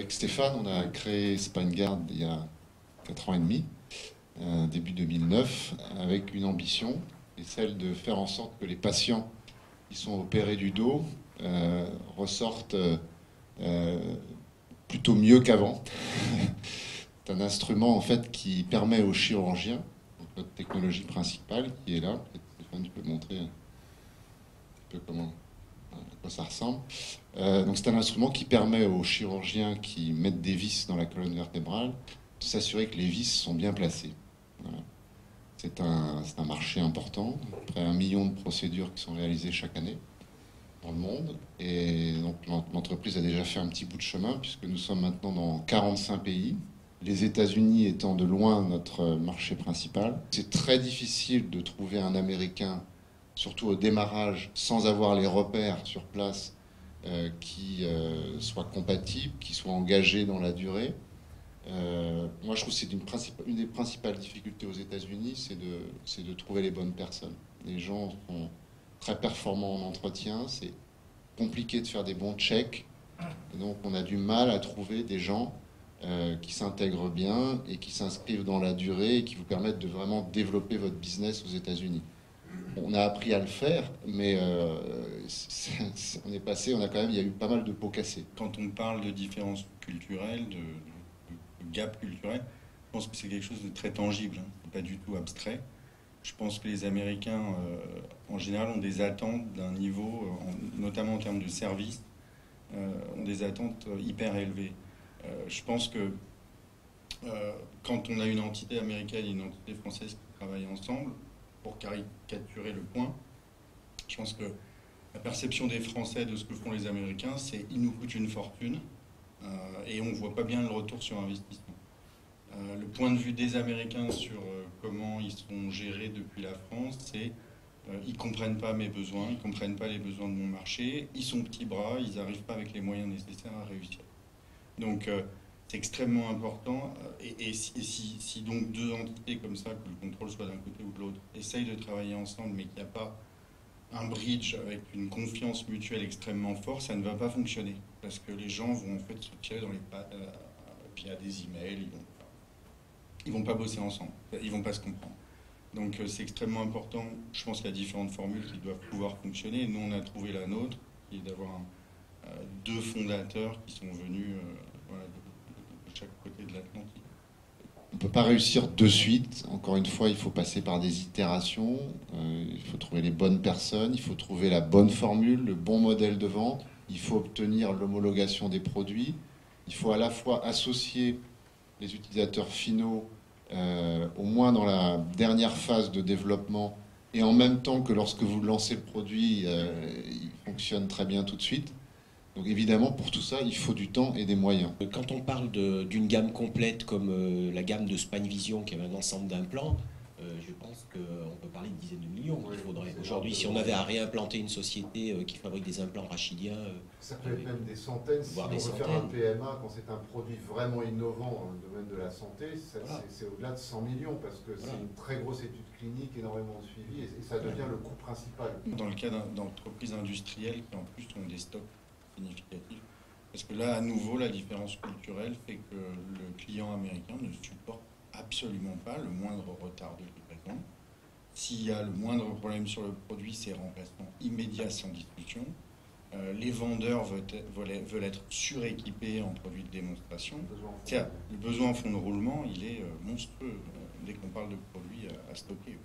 Avec Stéphane, on a créé Spine-Guard il y a 4 ans et demi, début 2009, avec une ambition, et celle de faire en sorte que les patients qui sont opérés du dos ressortent plutôt mieux qu'avant. C'est un instrument en fait qui permet aux chirurgiens, donc notre technologie principale qui est là, Stéphane, tu peux montrer un peu à quoi ça ressemble. Donc c'est un instrument qui permet aux chirurgiens qui mettent des vis dans la colonne vertébrale de s'assurer que les vis sont bien placées. Voilà. C'est un marché important, près d'1 million de procédures qui sont réalisées chaque année dans le monde. Et donc l'entreprise a déjà fait un petit bout de chemin puisque nous sommes maintenant dans 45 pays. Les États-Unis étant de loin notre marché principal. C'est très difficile de trouver un Américain, surtout au démarrage, sans avoir les repères sur place, qui soit compatible, qui soit engagé dans la durée. Moi, je trouve que c'est une des principales difficultés aux États-Unis, c'est de trouver les bonnes personnes. Les gens sont très performants en entretien, c'est compliqué de faire des bons checks, et donc on a du mal à trouver des gens qui s'intègrent bien et qui s'inscrivent dans la durée et qui vous permettent de vraiment développer votre business aux États-Unis. On a appris à le faire, mais il y a eu pas mal de pots cassés. Quand on parle de différences culturelles, de gap culturel, je pense que c'est quelque chose de très tangible, hein, pas du tout abstrait. Je pense que les Américains, en général, ont des attentes d'un niveau, notamment en termes de services, ont des attentes hyper élevées. Je pense que quand on a une entité américaine et une entité française qui travaillent ensemble, pour caricaturer le point, je pense que la perception des Français de ce que font les Américains, c'est « il nous coûte une fortune » et on ne voit pas bien le retour sur investissement. Le point de vue des Américains sur comment ils sont gérés depuis la France, c'est ils ne comprennent pas mes besoins, ils ne comprennent pas les besoins de mon marché, ils sont petits bras, ils n'arrivent pas avec les moyens nécessaires à réussir. Donc c'est extrêmement important, et si donc deux entités comme ça, que le contrôle soit d'un côté ou de l'autre, essayent de travailler ensemble, mais qu'il n'y a pas un bridge avec une confiance mutuelle extrêmement forte, ça ne va pas fonctionner, parce que les gens vont en fait se tirer dans les pattes via des emails, ils vont pas bosser ensemble, ils vont pas se comprendre. Donc c'est extrêmement important. Je pense qu'il y a différentes formules qui doivent pouvoir fonctionner. Nous, on a trouvé la nôtre, qui est d'avoir deux fondateurs qui sont venus voilà, de chaque côté de l'Atlantique. On ne peut pas réussir de suite. Encore une fois, il faut passer par des itérations. Il faut trouver les bonnes personnes. Il faut trouver la bonne formule, le bon modèle de vente. Il faut obtenir l'homologation des produits. Il faut à la fois associer les utilisateurs finaux, au moins dans la dernière phase de développement, et en même temps que lorsque vous lancez le produit, il fonctionne très bien tout de suite. Donc évidemment, pour tout ça, il faut du temps et des moyens. Quand on parle d'une gamme complète comme la gamme de SpineVision, qui est un ensemble d'implants, je pense qu'on peut parler de dizaines de millions. Oui, aujourd'hui, si on avait à réimplanter une société qui fabrique des implants rachidiens... ça peut être même des centaines. Si on veut faire un PMA, quand c'est un produit vraiment innovant dans le domaine de la santé, voilà, c'est au-delà de 100 millions, parce que voilà, c'est une très grosse étude clinique, énormément de suivi, et ça devient le coût principal. Dans le cas d'entreprises industrielles qui en plus ont des stocks significatifs, parce que là, à nouveau, la différence culturelle fait que le client américain ne supporte absolument pas le moindre retard de livraison. S'il y a le moindre problème sur le produit, c'est remplacement immédiat sans discussion. Les vendeurs veulent être suréquipés en produits de démonstration. Le besoin en fonds de roulement, il est monstrueux dès qu'on parle de produits à stocker.